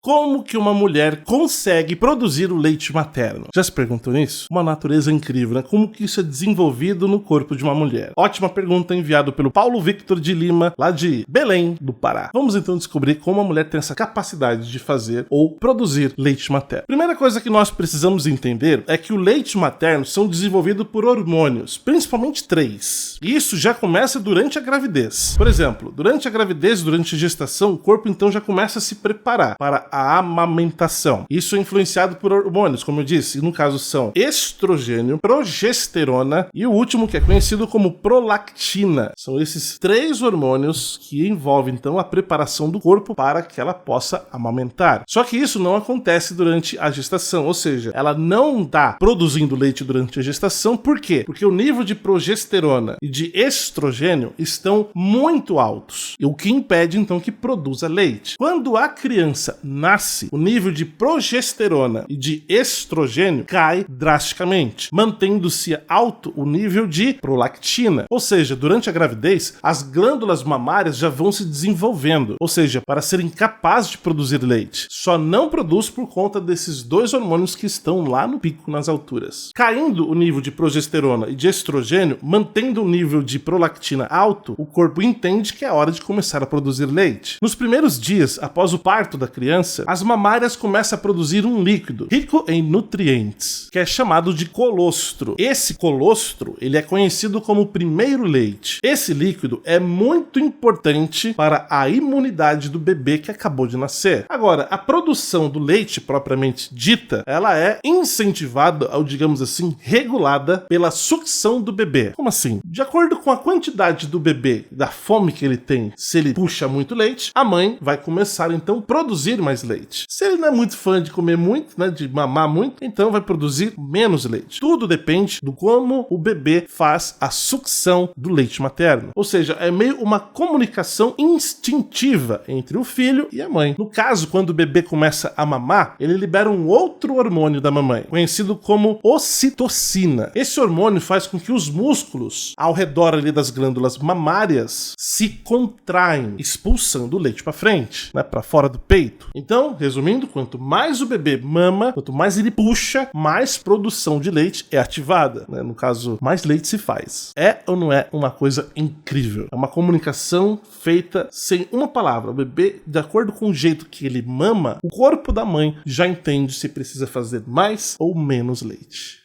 como que uma mulher consegue produzir o leite materno? Já se perguntou nisso? Uma natureza incrível, né? Como que isso é desenvolvido no corpo de uma mulher? Ótima pergunta enviada pelo Paulo Victor de Lima, lá de Belém, do Pará. Vamos então descobrir como a mulher tem essa capacidade de fazer ou produzir leite materno. Primeira coisa que nós precisamos entender é que o leite materno são desenvolvidos por hormônios, principalmente 3. E isso já começa durante a gravidez. Por exemplo, durante a gravidez, durante a gestação, o corpo então já começa a se preparar para a amamentação. Isso é influenciado por hormônios, como eu disse, e no caso são estrogênio, progesterona e o último que é conhecido como prolactina. São esses 3 hormônios que envolvem então a preparação do corpo para que ela possa amamentar. Só que isso não acontece durante a gestação, ou seja, ela não está produzindo leite durante a gestação. Por quê? Porque o nível de progesterona e de estrogênio estão muito altos, o que impede então que produza leite. Quando a criança nasce, o nível de progesterona e de estrogênio cai drasticamente, mantendo-se alto o nível de prolactina. Ou seja, durante a gravidez, as glândulas mamárias já vão se desenvolvendo, ou seja, para serem capazes de produzir leite. Só não produz por conta desses 2 hormônios que estão lá no pico, nas alturas. Caindo o nível de progesterona e de estrogênio, mantendo o nível de prolactina alto, o corpo entende que é hora de começar a produzir leite. Nos primeiros dias após o parto da criança, as mamárias começam a produzir um líquido rico em nutrientes, que é chamado de colostro. Esse colostro, ele é conhecido como o primeiro leite. Esse líquido é muito importante para a imunidade do bebê que acabou de nascer. Agora, a produção do leite propriamente dita, ela é incentivada, ou digamos assim, regulada pela sucção do bebê. Como assim? De acordo com a quantidade do bebê, da fome que ele tem, se ele puxa muito leite, a mãe vai começar então a produzir mais leite. Se ele não é muito fã de comer muito, né, de mamar muito, então vai produzir menos leite. Tudo depende do como o bebê faz a sucção do leite materno. Ou seja, é meio uma comunicação instintiva entre o filho e a mãe. No caso, quando o bebê começa a mamar, ele libera um outro hormônio da mamãe, conhecido como ocitocina. Esse hormônio faz com que os músculos ao redor ali das glândulas mamárias se contraem, expulsando o leite para frente, né, para fora do peito. Então, resumindo, quanto mais o bebê mama, quanto mais ele puxa, mais produção de leite é ativada, né? No caso, mais leite se faz. É ou não é uma coisa incrível? É uma comunicação feita sem uma palavra. O bebê, de acordo com o jeito que ele mama, o corpo da mãe já entende se precisa fazer mais ou menos leite.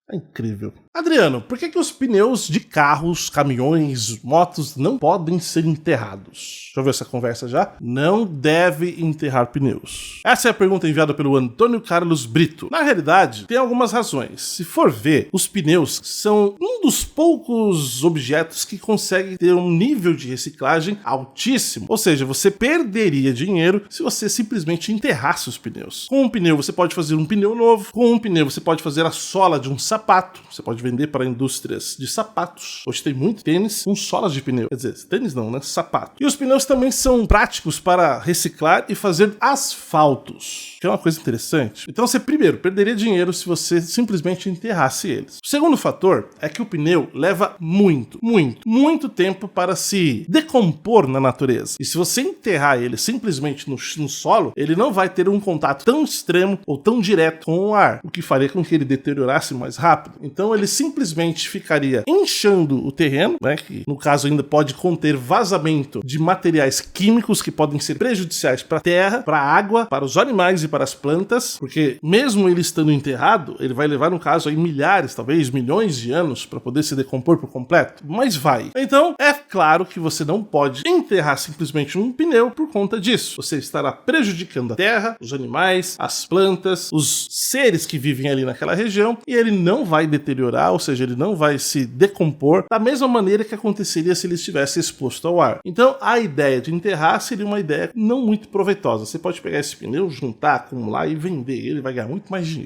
É incrível. Adriano, por que os pneus de carros, caminhões, motos não podem ser enterrados? Deixa eu ver essa conversa já. Não deve enterrar pneus. Essa é a pergunta enviada pelo Antônio Carlos Brito. Na realidade, tem algumas razões. Se for ver, os pneus são um dos poucos objetos que conseguem ter um nível de reciclagem altíssimo. Ou seja, você perderia dinheiro se você simplesmente enterrasse os pneus. Com um pneu você pode fazer um pneu novo. Com um pneu você pode fazer a sola de um sapato. Você pode vender para indústrias de sapatos. Hoje tem muito tênis com solas de pneu. Quer dizer, tênis não, né? Sapato. E os pneus também são práticos para reciclar e fazer asfaltos, que é uma coisa interessante. Então você, primeiro, perderia dinheiro se você simplesmente enterrasse eles. O segundo fator é que o pneu leva muito tempo para se decompor na natureza. E se você enterrar ele simplesmente no solo, ele não vai ter um contato tão extremo ou tão direto com o ar, o que faria com que ele deteriorasse mais rápido. Então ele simplesmente ficaria inchando o terreno, né, que no caso ainda pode conter vazamento de materiais químicos que podem ser prejudiciais para a terra, para a água, para os animais e para as plantas, porque mesmo ele estando enterrado, ele vai levar, no caso, aí milhares, talvez milhões de anos para poder se decompor por completo, mas vai. Então, é claro que você não pode enterrar simplesmente um pneu por conta disso. Você estará prejudicando a terra, os animais, as plantas, os seres que vivem ali naquela região, e ele não vai deteriorar, ou seja, ele não vai se decompor da mesma maneira que aconteceria se ele estivesse exposto ao ar. Então, a ideia de enterrar seria uma ideia não muito proveitosa. Você pode pegar esse pneu, juntar, acumular e vender. Ele vai ganhar muito mais dinheiro.